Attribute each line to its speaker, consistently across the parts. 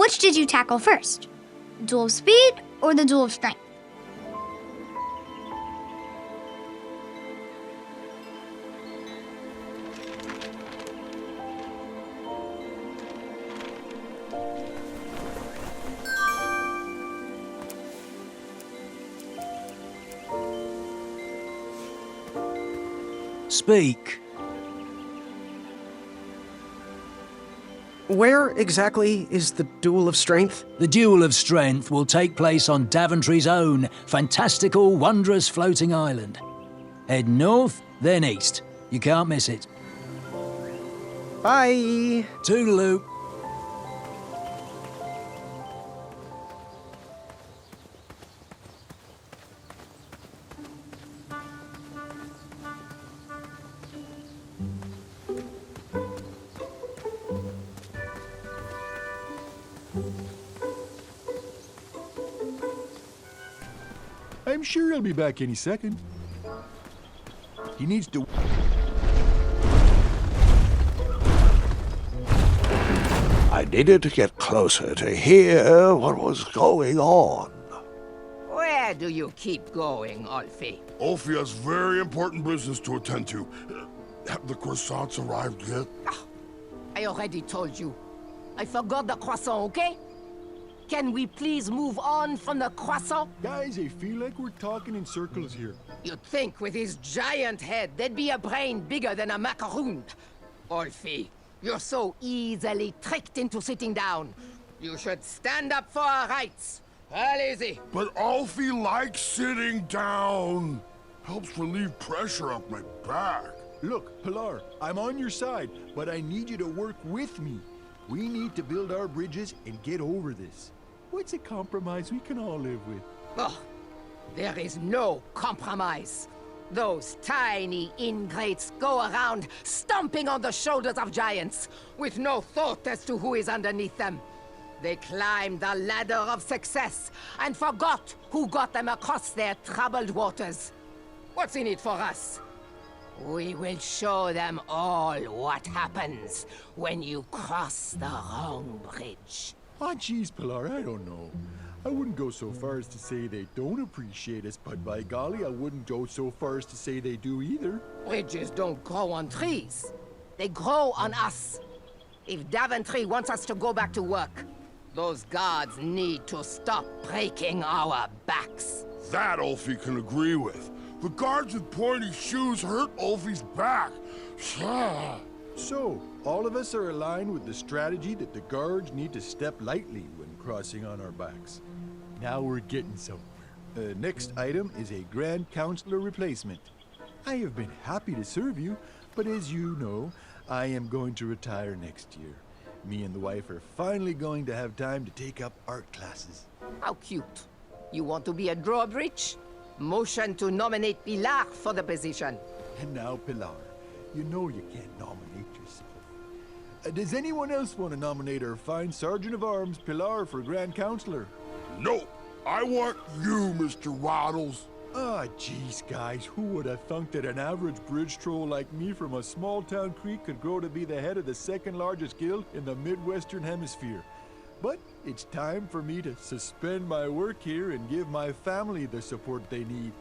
Speaker 1: Which did you tackle first? The duel of speed or the duel of strength?
Speaker 2: Speak.
Speaker 3: Where exactly is the duel of strength?
Speaker 2: The duel of strength will take place on Daventry's own fantastical, wondrous floating island. Head north, then east. You can't miss it.
Speaker 3: Bye!
Speaker 2: Toodaloo.
Speaker 4: I'm sure he'll be back any second. He needs to...
Speaker 5: I needed to get closer to hear what was going on.
Speaker 6: Where do you keep going, Alfie?
Speaker 7: Ulfie has very important business to attend to. Have the croissants arrived yet?
Speaker 6: I already told you. I forgot the croissant, okay? Can we please move on from the croissant?
Speaker 4: Guys, I feel like we're talking in circles here.
Speaker 6: You'd think with his giant head, there'd be a brain bigger than a macaroon. Alfie, you're so easily tricked into sitting down. You should stand up for our rights. Well, easy.
Speaker 7: But Ulfie likes sitting down. Helps relieve pressure off my back.
Speaker 4: Look, Pilar, I'm on your side, but I need you to work with me. We need to build our bridges and get over this. What's a compromise we can all live with?
Speaker 6: Oh, there is no compromise. Those tiny ingrates go around stomping on the shoulders of giants, with no thought as to who is underneath them. They climbed the ladder of success and forgot who got them across their troubled waters. What's in it for us? We will show them all what happens when you cross the wrong bridge.
Speaker 4: Ah, geez, Pilar, I don't know. I wouldn't go so far as to say they don't appreciate us, but by golly, I wouldn't go so far as to say they do either.
Speaker 6: Bridges don't grow on trees. They grow on us. If Daventry wants us to go back to work, those guards need to stop breaking our backs.
Speaker 7: That Ulfie can agree with. The guards with pointy shoes hurt Ulfie's back.
Speaker 4: So, all of us are aligned with the strategy that the guards need to step lightly when crossing on our backs. Now we're getting somewhere. Next item is a Grand Counselor replacement. I have been happy to serve you, but as you know, I am going to retire next year. Me and the wife are finally going to have time to take up art classes.
Speaker 6: How cute. You want to be a drawbridge? Motion to nominate Pilar for the position.
Speaker 4: And now, Pilar, you know you can't nominate yourself. Does anyone else want to nominate our fine Sergeant of Arms, Pilar, for Grand Counselor?
Speaker 7: No, I want you, Mr. Waddles.
Speaker 4: Ah, geez, guys, who would have thunk that an average bridge troll like me from a small-town creek could grow to be the head of the second-largest guild in the Midwestern Hemisphere? But it's time for me to suspend my work here and give my family the support they need.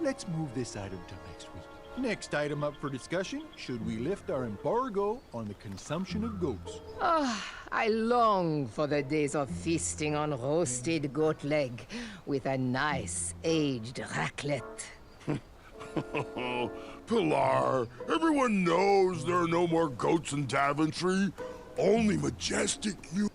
Speaker 4: Let's move this item to next week. Next item up for discussion, should we lift our embargo on the consumption of goats?
Speaker 6: I long for the days of feasting on roasted goat leg with a nice aged raclette.
Speaker 7: Pilar, everyone knows there are no more goats in Daventry. Only majestic you.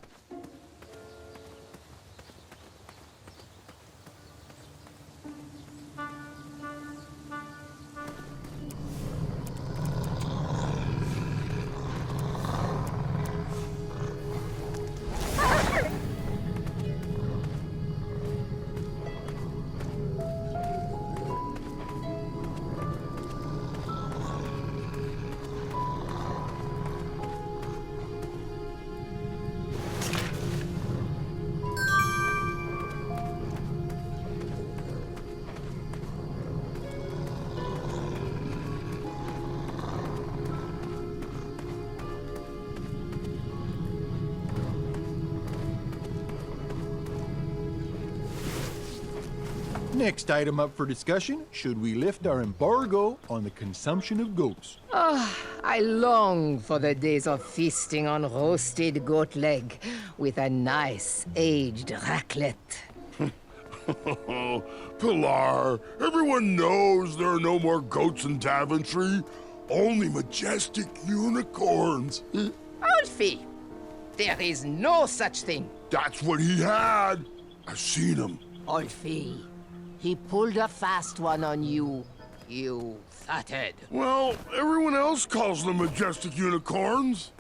Speaker 4: Next item up for discussion, should we lift our embargo on the consumption of goats?
Speaker 6: I long for the days of feasting on roasted goat leg with a nice aged raclette.
Speaker 7: Pilar, everyone knows there are no more goats in Daventry. Only majestic unicorns.
Speaker 6: Alfie, there is no such thing.
Speaker 7: That's what he had. I've seen him.
Speaker 6: Alfie, he pulled a fast one on you, you fathead.
Speaker 7: Well, everyone else calls them majestic unicorns.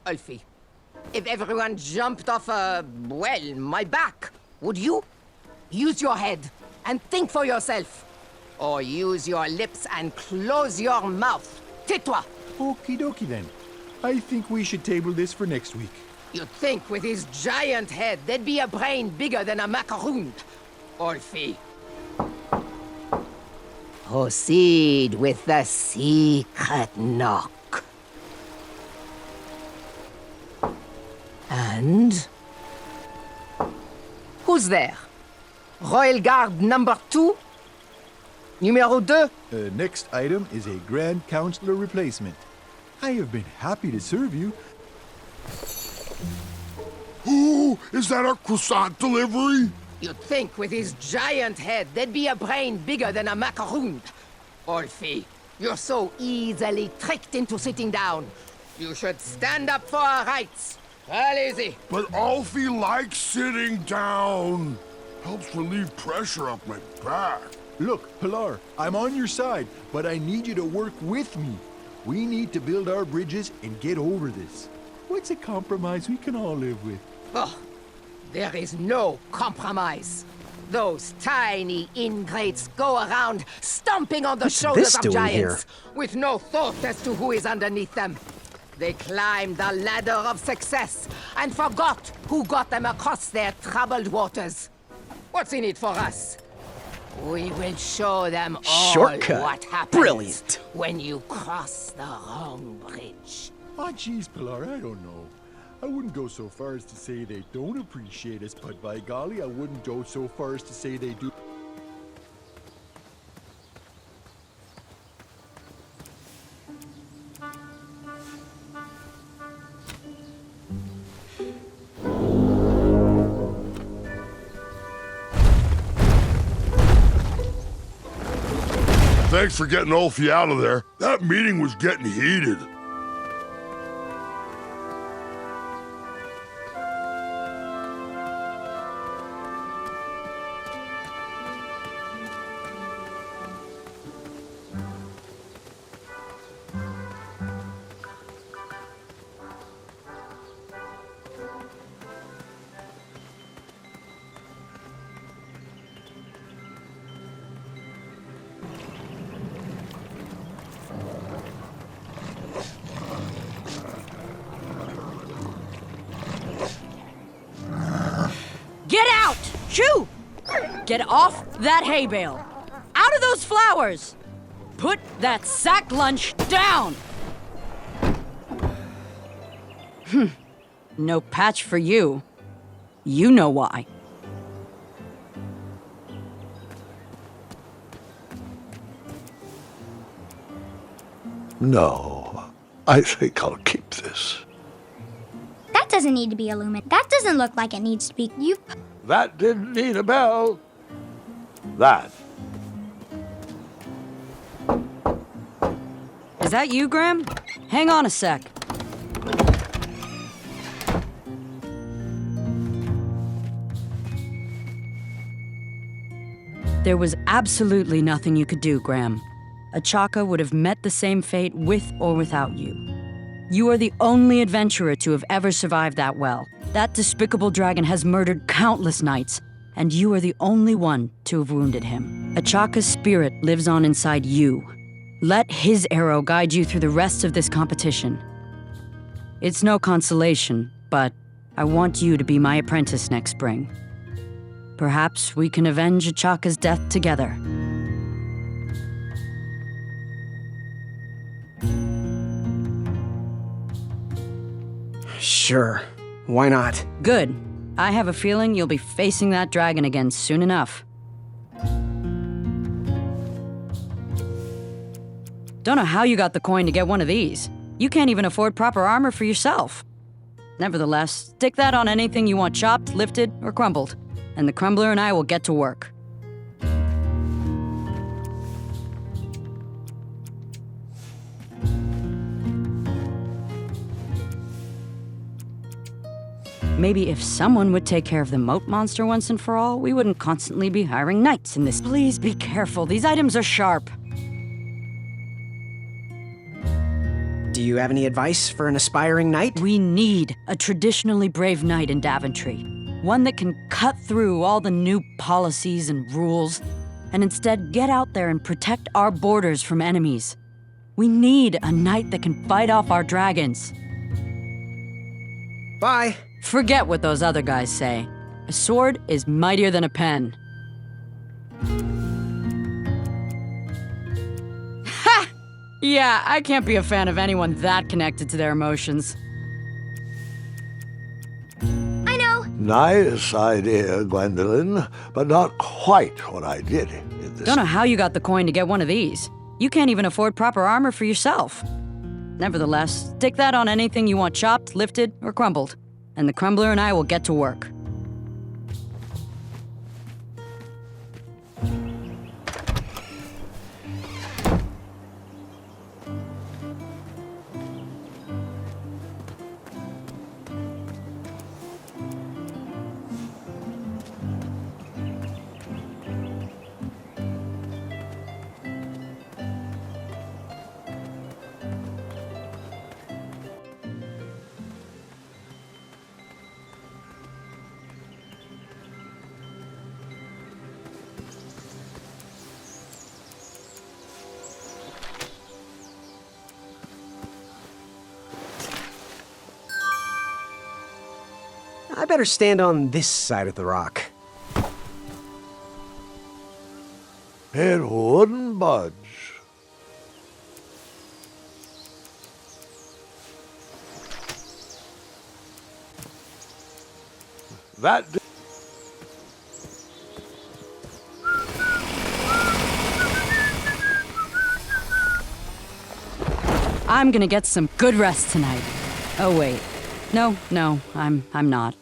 Speaker 6: Alfie, if everyone jumped off well, my back, would you? Use your head and think for yourself. Or use your lips and close your mouth. Tais-toi.
Speaker 4: Okie dokie then. I think we should table this for next week.
Speaker 6: You'd think with his giant head, there'd be a brain bigger than a macaroon. Alfie. Proceed with the secret knock. And? Who's there? Royal Guard number 2? Numéro 2?
Speaker 4: Next item is a Grand Counselor replacement. I have been happy to serve you.
Speaker 7: Ooh, is that our croissant delivery?
Speaker 6: You'd think with his giant head, there'd be a brain bigger than a macaroon. Alfie, you're so easily tricked into sitting down. You should stand up for our rights. Well, easy.
Speaker 7: But Alfie likes sitting down. Helps relieve pressure off my back.
Speaker 4: Look, Pilar, I'm on your side, but I need you to work with me. We need to build our bridges and get over this. What's a compromise we can all live with?
Speaker 6: Oh, there is no compromise. Those tiny ingrates go around stomping on the
Speaker 3: What's
Speaker 6: shoulders
Speaker 3: this
Speaker 6: of
Speaker 3: doing
Speaker 6: giants
Speaker 3: here?
Speaker 6: with no thought as to who is underneath them. They climbed the ladder of success and forgot who got them across their troubled waters. What's in it for us? We will show them all
Speaker 3: Shortcut.
Speaker 6: what happens
Speaker 3: Brilliant.
Speaker 6: when you cross the wrong bridge.
Speaker 4: Ah, geez, Pilar, I don't know. I wouldn't go so far as to say they don't appreciate us, but by golly, I wouldn't go so far as to say they do.
Speaker 7: Thanks for getting Alfie out of there. That meeting was getting heated.
Speaker 8: Get out! Shoo! Get off that hay bale! Out of those flowers! Put that sack lunch down! No patch for you. You know why.
Speaker 5: No, I think I'll keep this.
Speaker 1: That doesn't need to be illuminated. That doesn't look like it needs to be. You.
Speaker 5: That didn't need a bell. That.
Speaker 8: Is that you, Graham? Hang on a sec. There was absolutely nothing you could do, Graham. Achaka would have met the same fate with or without you. You are the only adventurer to have ever survived that well. That despicable dragon has murdered countless knights, and you are the only one to have wounded him. Achaka's spirit lives on inside you. Let his arrow guide you through the rest of this competition. It's no consolation, but I want you to be my apprentice next spring. Perhaps we can avenge Achaka's death together.
Speaker 3: Sure. Why not?
Speaker 8: Good. I have a feeling you'll be facing that dragon again soon enough. Don't know how you got the coin to get one of these. You can't even afford proper armor for yourself. Nevertheless, stick that on anything you want chopped, lifted, or crumbled, and the crumbler and I will get to work. Maybe if someone would take care of the moat monster once and for all, we wouldn't constantly be hiring knights in this. Please be careful, these items are sharp.
Speaker 3: Do you have any advice for an aspiring knight?
Speaker 8: We need a traditionally brave knight in Daventry. One that can cut through all the new policies and rules, and instead get out there and protect our borders from enemies. We need a knight that can fight off our dragons.
Speaker 3: Bye.
Speaker 8: Forget what those other guys say. A sword is mightier than a pen. Ha! Yeah, I can't be a fan of anyone that connected to their emotions.
Speaker 1: I know.
Speaker 5: Nice idea, Gwendolyn, but not quite what I did in this.
Speaker 8: Don't know how you got the coin to get one of these. You can't even afford proper armor for yourself. Nevertheless, stick that on anything you want chopped, lifted, or crumbled, and the crumbler and I will get to work.
Speaker 3: I better stand on this side of the rock.
Speaker 5: It wouldn't budge. That did.
Speaker 8: I'm gonna get some good rest tonight. Oh wait. No, I'm not.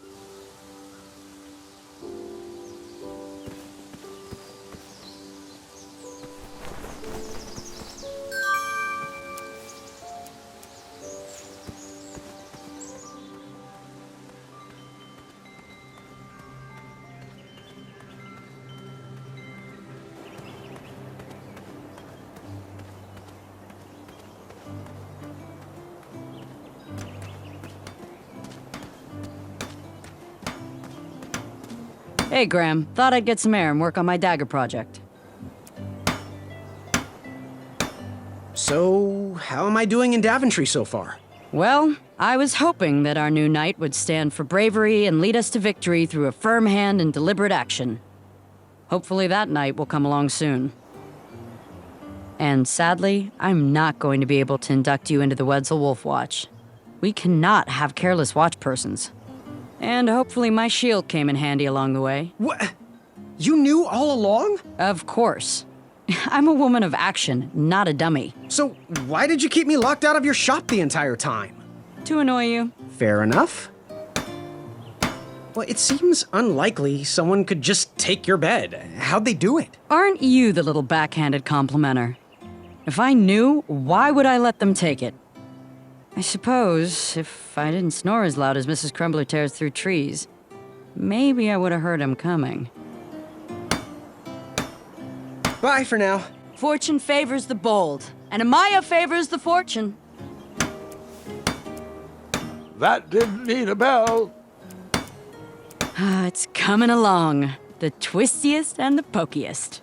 Speaker 8: Hey, Graham. Thought I'd get some air and work on my dagger project.
Speaker 3: So, how am I doing in Daventry so far?
Speaker 8: Well, I was hoping that our new knight would stand for bravery and lead us to victory through a firm hand and deliberate action. Hopefully that night will come along soon. And sadly, I'm not going to be able to induct you into the Wetzel Wolf Watch. We cannot have careless watch persons. And hopefully my shield came in handy along the way.
Speaker 3: What? You knew all along?
Speaker 8: Of course. I'm a woman of action, not a dummy.
Speaker 3: So, why did you keep me locked out of your shop the entire time?
Speaker 8: To annoy you.
Speaker 3: Fair enough. Well, it seems unlikely someone could just take your bed. How'd they do it?
Speaker 8: Aren't you the little backhanded complimenter? If I knew, why would I let them take it? I suppose, if I didn't snore as loud as Mrs. Crumbler tears through trees, maybe I would have heard him coming.
Speaker 3: Bye for now.
Speaker 8: Fortune favors the bold, and Amaya favors the fortune.
Speaker 5: That didn't need a bell.
Speaker 8: It's coming along. The twistiest and the pokiest.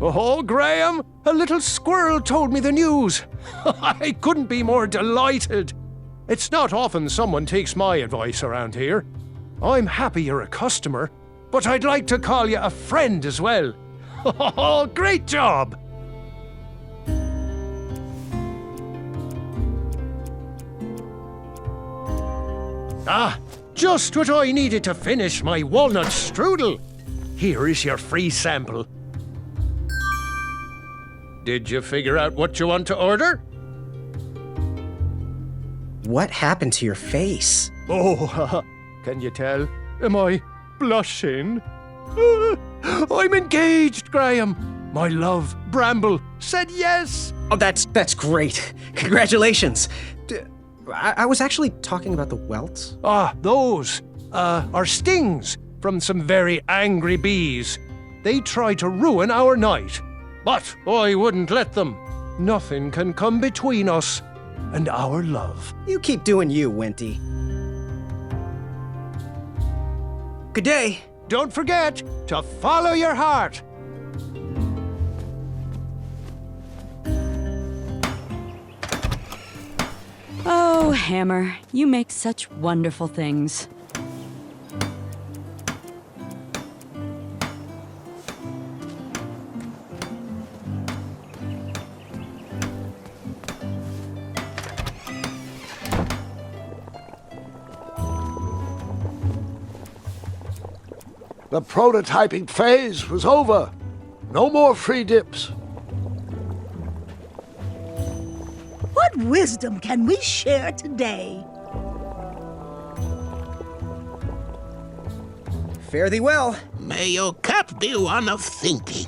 Speaker 9: Oh, Graham, a little squirrel told me the news. I couldn't be more delighted. It's not often someone takes my advice around here. I'm happy you're a customer, but I'd like to call you a friend as well. Oh, great job! Ah, just what I needed to finish my walnut strudel. Here is your free sample. Did you figure out what you want to order?
Speaker 3: What happened to your face?
Speaker 9: Oh, can you tell? Am I blushing? I'm engaged, Graham. My love, Bramble, said yes.
Speaker 3: Oh, that's great. Congratulations. I was actually talking about the welts.
Speaker 9: Ah, those are stings from some very angry bees. They try to ruin our night, but I wouldn't let them. Nothing can come between us and our love.
Speaker 3: You keep doing you, Winty. Good day.
Speaker 9: Don't forget to follow your heart.
Speaker 8: Oh, Hammer, you make such wonderful things.
Speaker 5: The prototyping phase was over. No more free dips.
Speaker 10: What wisdom can we share today?
Speaker 3: Fare thee well.
Speaker 11: May your cup be one of thinking.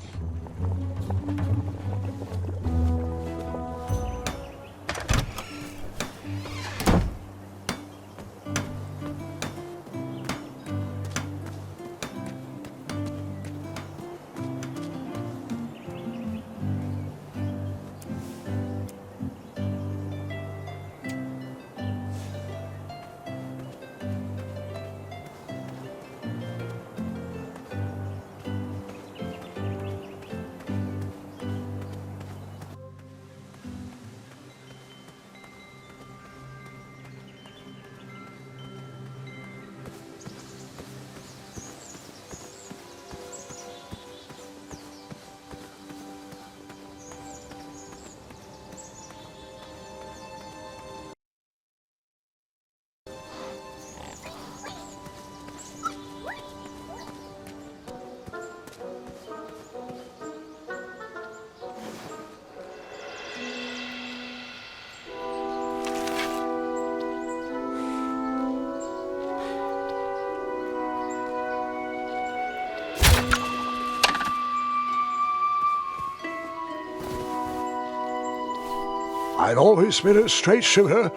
Speaker 5: I'd always been a straight shooter,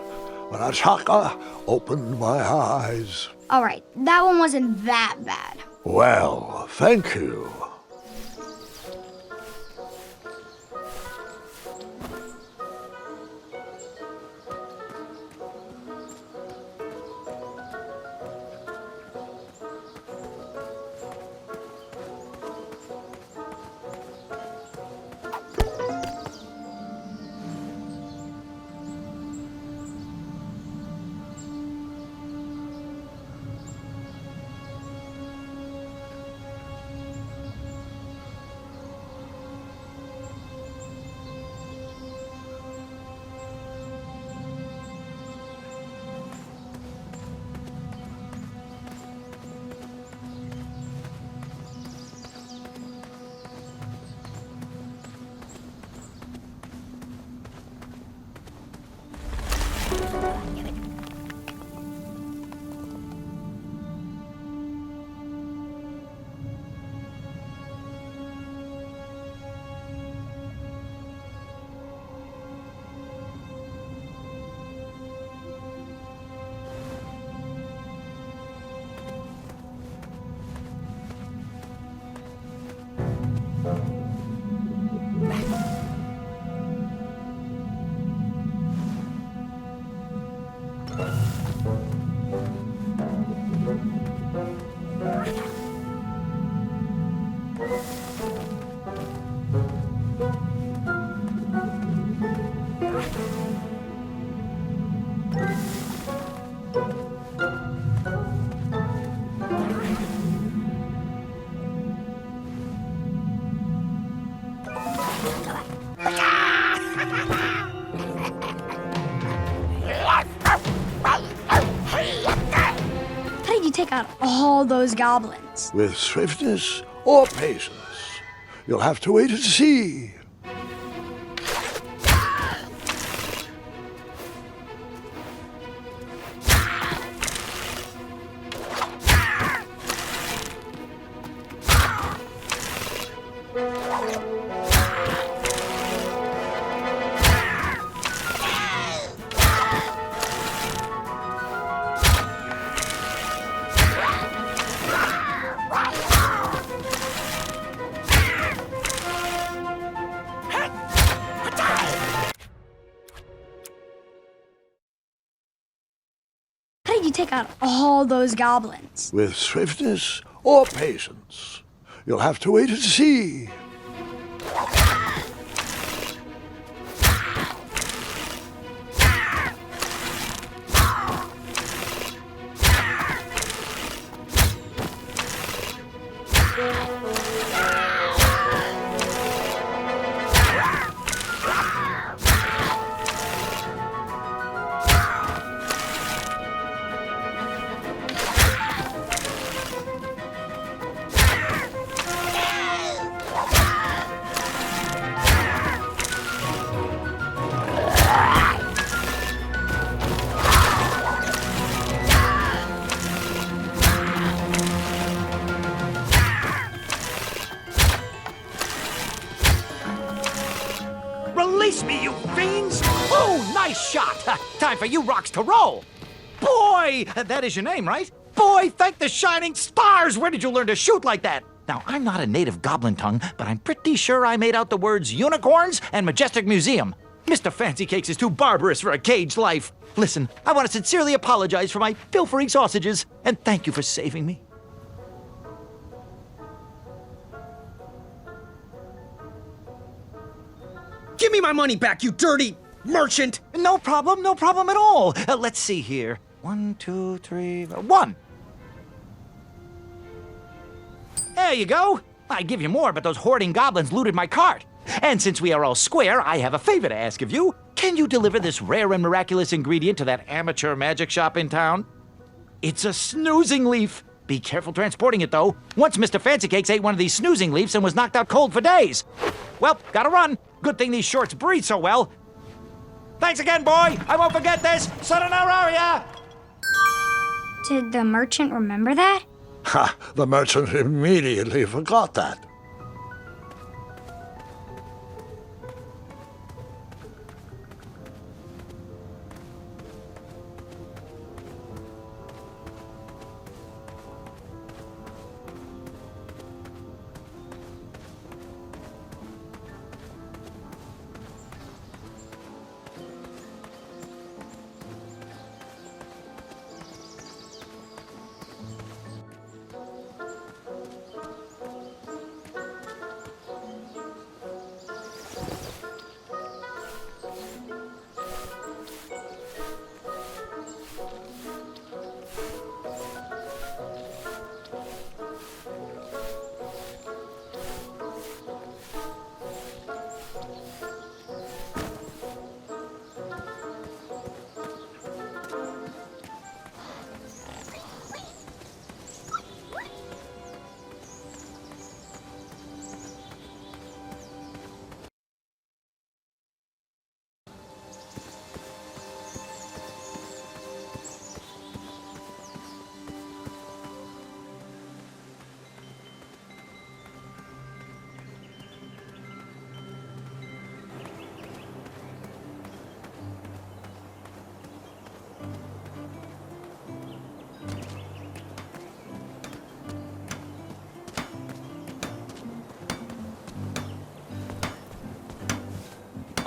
Speaker 5: but Achaka opened my eyes.
Speaker 1: All right, that one wasn't that bad.
Speaker 5: Well, thank you.
Speaker 1: How did you take out all those goblins?
Speaker 5: With swiftness or patience. You'll have to wait and see.
Speaker 1: How did you take out all those goblins?
Speaker 5: With swiftness or patience. You'll have to wait and see.
Speaker 12: Release me, you fiends! Oh, nice shot! Time for you rocks to roll! Boy! That is your name, right? Boy, thank the shining stars! Where did you learn to shoot like that? Now, I'm not a native goblin tongue, but I'm pretty sure I made out the words unicorns and majestic museum. Mr. Fancy Cakes is too barbarous for a caged life. Listen, I want to sincerely apologize for my pilfering sausages, and thank you for saving me.
Speaker 3: Give me my money back, you dirty merchant!
Speaker 12: No problem at all. Let's see here. 1, 2, 3, 1. There you go. I'd give you more, but those hoarding goblins looted my cart. And since we are all square, I have a favor to ask of you. Can you deliver this rare and miraculous ingredient to that amateur magic shop in town? It's a snoozing leaf. Be careful transporting it, though. Once Mr. Fancy Cakes ate one of these snoozing leaves and was knocked out cold for days. Well, gotta run. Good thing these shorts breathe so well. Thanks again, boy. I won't forget this. Sayonara.
Speaker 1: Did the merchant remember that?
Speaker 5: Ha! The merchant immediately forgot that.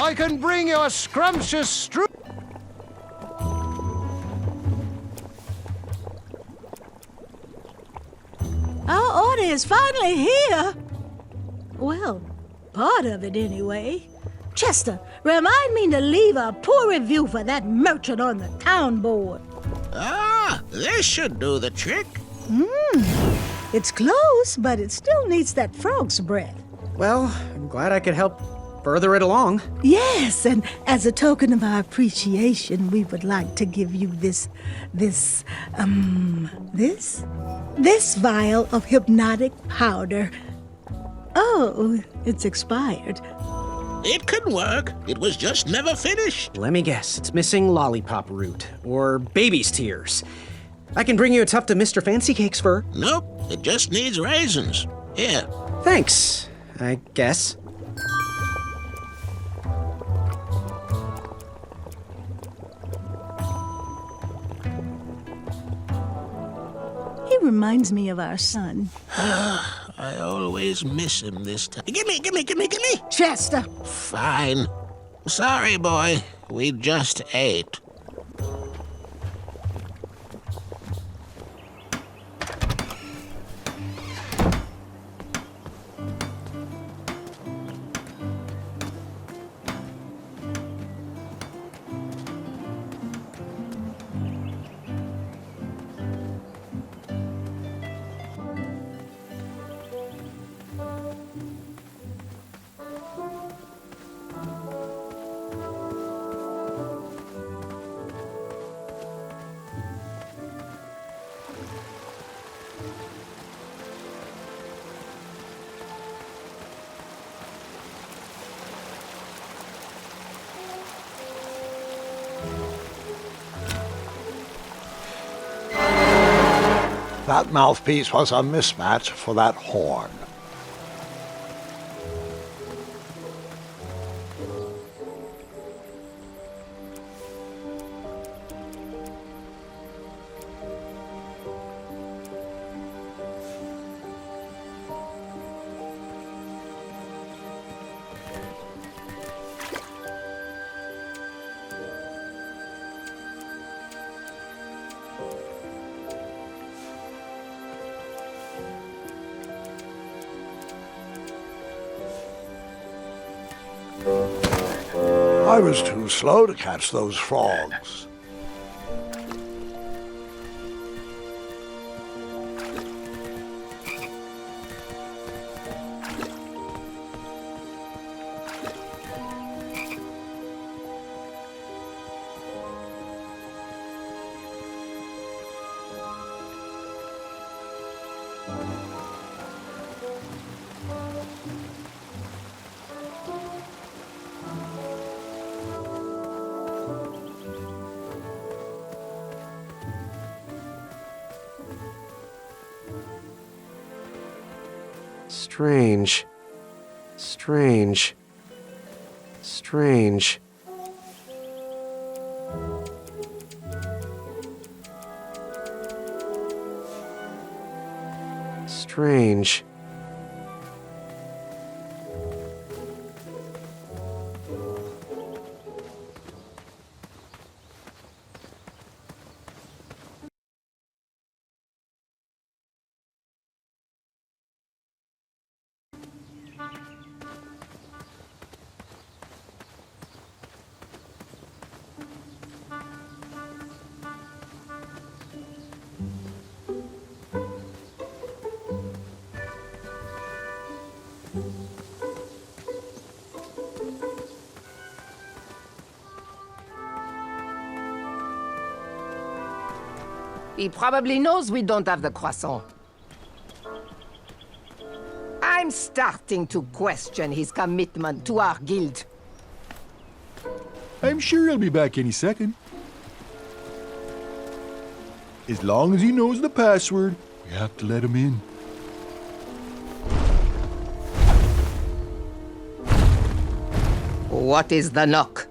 Speaker 9: I can bring you a scrumptious strew.
Speaker 10: Our order is finally here. Well, part of it anyway. Chester, remind me to leave a poor review for that merchant on the town board.
Speaker 11: Ah, this should do the trick.
Speaker 10: It's close, but it still needs that frog's breath.
Speaker 3: Well, I'm glad I could help further it along.
Speaker 10: Yes, and as a token of our appreciation, we would like to give you this vial of hypnotic powder Oh, it's expired.
Speaker 11: It could work. It was just never finished.
Speaker 3: Let me guess, it's missing lollipop root, or baby's tears. I can bring you a tuft of Mr. Fancy Cake's fur.
Speaker 11: Nope, it just needs raisins. Here.
Speaker 3: Thanks, I guess.
Speaker 10: He reminds me of our son.
Speaker 11: I always miss him this time. Gimme!
Speaker 10: Chester!
Speaker 11: Fine. Sorry, boy. We just ate.
Speaker 5: That mouthpiece was a mismatch for that horn. I was too slow to catch those frogs.
Speaker 3: Strange. Strange. Strange. Strange.
Speaker 6: He probably knows we don't have the croissant. I'm starting to question his commitment to our guild.
Speaker 4: I'm sure he'll be back any second. As long as he knows the password, we have to let him in.
Speaker 6: What is the knock?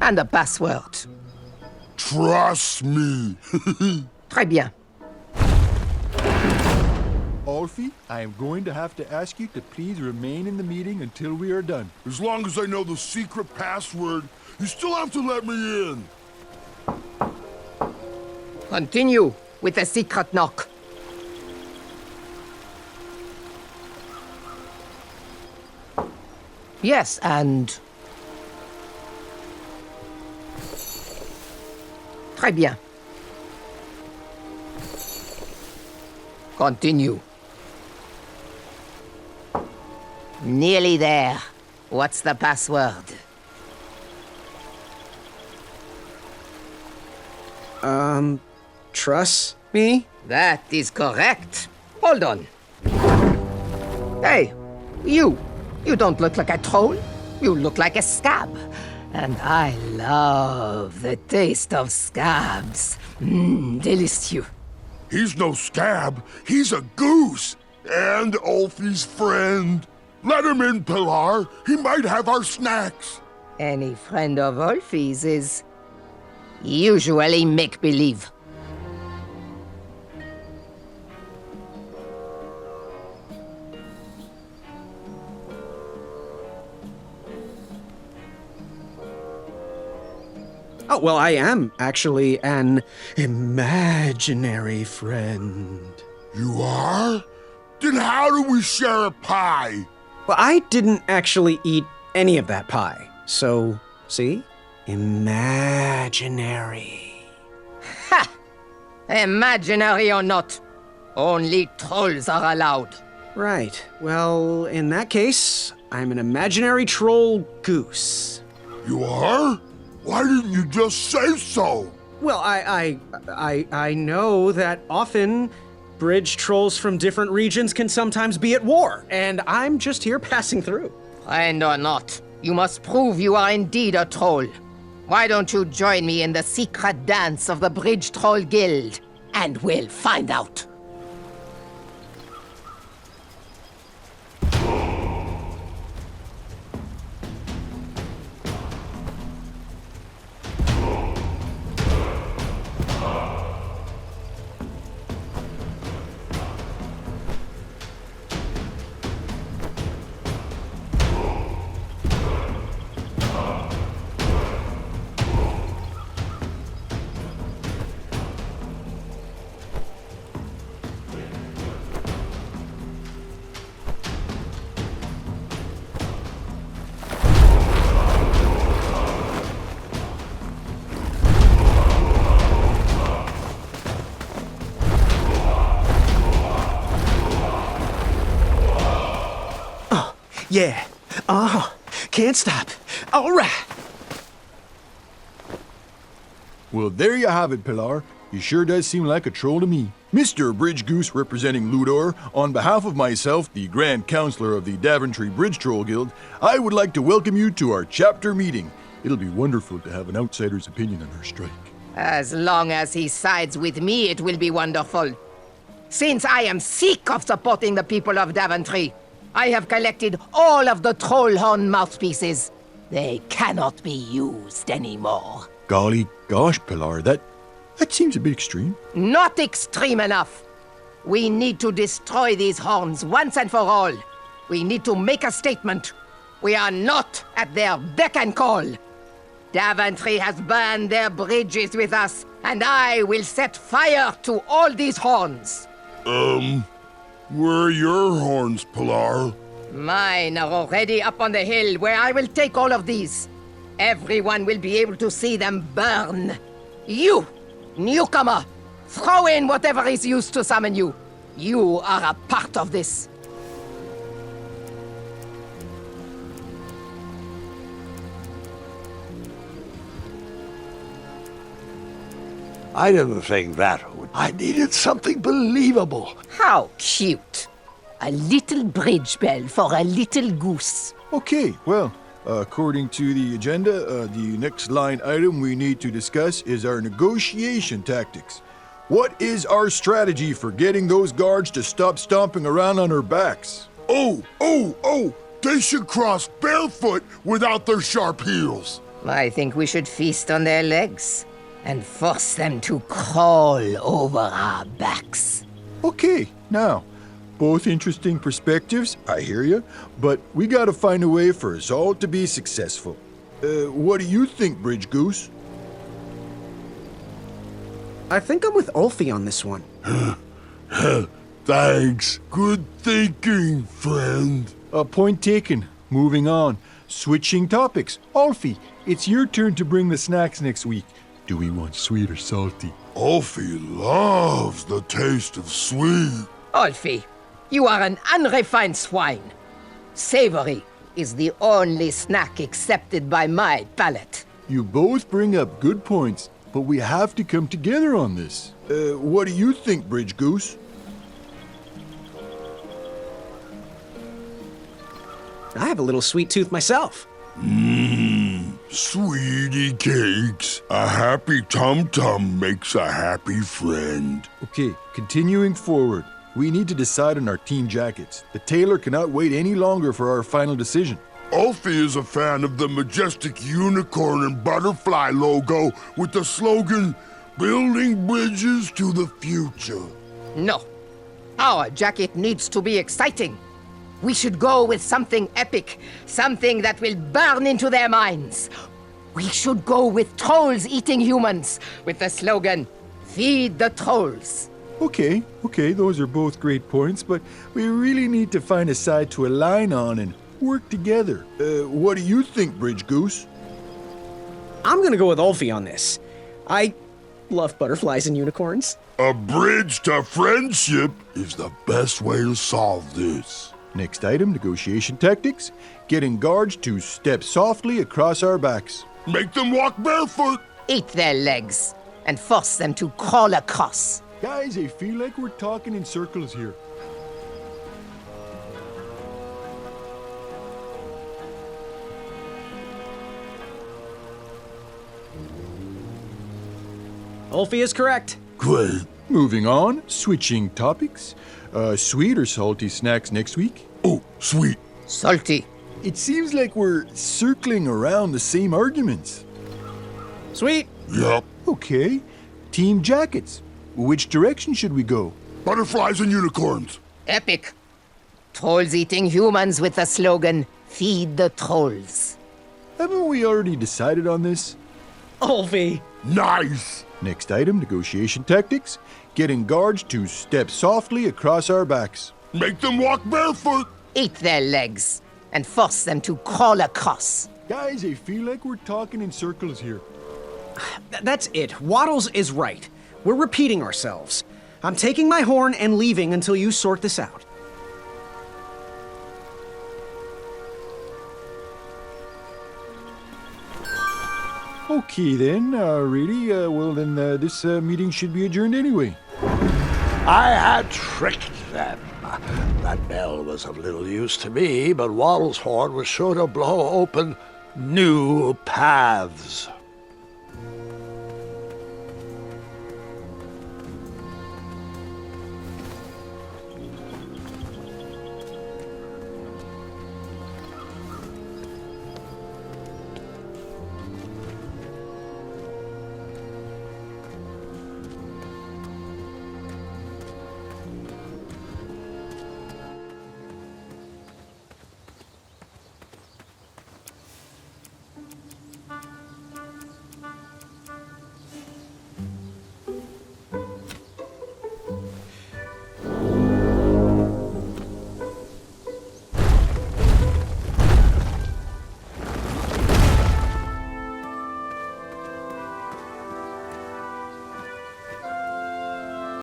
Speaker 6: And the password.
Speaker 7: Trust me.
Speaker 6: Très bien.
Speaker 4: Alfie, I am going to have to ask you to please remain in the meeting until we are done.
Speaker 7: As long as I know the secret password, you still have to let me in.
Speaker 6: Continue with the secret knock. Yes, and... Très bien. Continue. Nearly there. What's the password?
Speaker 3: Trust me?
Speaker 6: That is correct. Hold on. Hey, you. You don't look like a troll. You look like a scab. And I love the taste of scabs. Delicious.
Speaker 7: He's no scab. He's a goose. And Ulfie's friend. Let him in, Pilar. He might have our snacks.
Speaker 6: Any friend of Ulfie's is usually make-believe.
Speaker 3: Oh, well, I am actually an imaginary friend.
Speaker 7: You are? Then how do we share a pie?
Speaker 3: Well, I didn't actually eat any of that pie. So, see? Imaginary.
Speaker 6: Ha! Imaginary or not, only trolls are allowed.
Speaker 3: Right. Well, in that case, I'm an imaginary troll goose.
Speaker 7: You are? Why didn't you just say so?
Speaker 3: Well, I know that often bridge trolls from different regions can sometimes be at war, and I'm just here passing through.
Speaker 6: Friend or not, you must prove you are indeed a troll. Why don't you join me in the secret dance of the Bridge Troll Guild, and we'll find out.
Speaker 3: Yeah. Can't stop. All right.
Speaker 4: Well, there you have it, Pilar. He sure does seem like a troll to me. Mr. Bridge Goose representing Ludor, on behalf of myself, the Grand Counselor of the Daventry Bridge Troll Guild, I would like to welcome you to our chapter meeting. It'll be wonderful to have an outsider's opinion on our strike.
Speaker 6: As long as he sides with me, it will be wonderful. Since I am sick of supporting the people of Daventry, I have collected all of the troll horn mouthpieces. They cannot be used anymore.
Speaker 4: Golly gosh, Pilar, that seems a bit extreme.
Speaker 6: Not extreme enough. We need to destroy these horns once and for all. We need to make a statement. We are not at their beck and call. Daventry has burned their bridges with us, and I will set fire to all these horns.
Speaker 7: Where are your horns, Pilar?
Speaker 6: Mine are already up on the hill where I will take all of these. Everyone will be able to see them burn. You, newcomer, throw in whatever is used to summon you. You are a part of this.
Speaker 5: I didn't think that would. I needed something believable.
Speaker 6: How cute. A little bridge bell for a little goose.
Speaker 4: Okay, well, according to the agenda, the next line item we need to discuss is our negotiation tactics. What is our strategy for getting those guards to stop stomping around on our backs?
Speaker 7: Oh! They should cross barefoot without their sharp heels.
Speaker 6: I think we should feast on their legs and force them to crawl over our backs.
Speaker 4: Okay, now, both interesting perspectives, I hear you, but we gotta find a way for us all to be successful. What do you think, Bridge Goose?
Speaker 3: I think I'm with Ulfie on this one.
Speaker 7: Thanks. Good thinking, friend.
Speaker 4: Point taken. Moving on. Switching topics. Ulfie, it's your turn to bring the snacks next week. Do we want sweet or salty?
Speaker 7: Ulfie loves the taste of sweet.
Speaker 6: Ulfie, you are an unrefined swine. Savory is the only snack accepted by my palate.
Speaker 4: You both bring up good points. but we have to come together on this. What do you think, Bridge Goose?
Speaker 3: I have a little sweet tooth myself.
Speaker 7: Sweetie cakes. A happy tum-tum makes a happy friend.
Speaker 4: Okay, continuing forward. We need to decide on our team jackets. The tailor cannot wait any longer for our final decision.
Speaker 7: Ulfie is a fan of the majestic unicorn and butterfly logo with the slogan, "Building bridges to the future."
Speaker 6: No. Our jacket needs to be exciting. We should go with something epic, something that will burn into their minds. We should go with trolls eating humans, with the slogan, "Feed the trolls."
Speaker 4: Okay, those are both great points, but we really need to find a side to align on and work together. What do you think, Bridge Goose?
Speaker 3: I'm gonna go with Ulfie on this. I love butterflies and unicorns.
Speaker 7: A bridge to friendship is the best way to solve this.
Speaker 4: Next item, negotiation tactics. Getting guards to step softly across our backs.
Speaker 7: Make them walk barefoot.
Speaker 6: Eat their legs and force them to crawl across.
Speaker 4: Guys, I feel like we're talking in circles here.
Speaker 3: Ulfie is correct.
Speaker 7: Great.
Speaker 4: Moving on, switching topics. Sweet or salty snacks next week?
Speaker 7: Oh, sweet.
Speaker 6: Salty.
Speaker 4: It seems like we're circling around the same arguments.
Speaker 3: Sweet.
Speaker 7: Yep.
Speaker 4: Okay. Team jackets. Which direction should we go?
Speaker 7: Butterflies and unicorns.
Speaker 6: Epic. Trolls eating humans with the slogan, "Feed the trolls."
Speaker 4: Haven't we already decided on this?
Speaker 3: Ulfie.
Speaker 7: Nice.
Speaker 4: Next item, negotiation tactics. Getting guards to step softly across our backs.
Speaker 7: Make them walk barefoot.
Speaker 6: Eat their legs and force them to crawl across.
Speaker 4: Guys, I feel like we're talking in circles here.
Speaker 3: That's it. Waddles is right. We're repeating ourselves. I'm taking my horn and leaving until you sort this out.
Speaker 4: Okay then, really? Well then, this meeting should be adjourned anyway.
Speaker 5: I had tricked them. That bell was of little use to me, but Waddle's horn was sure to blow open new paths.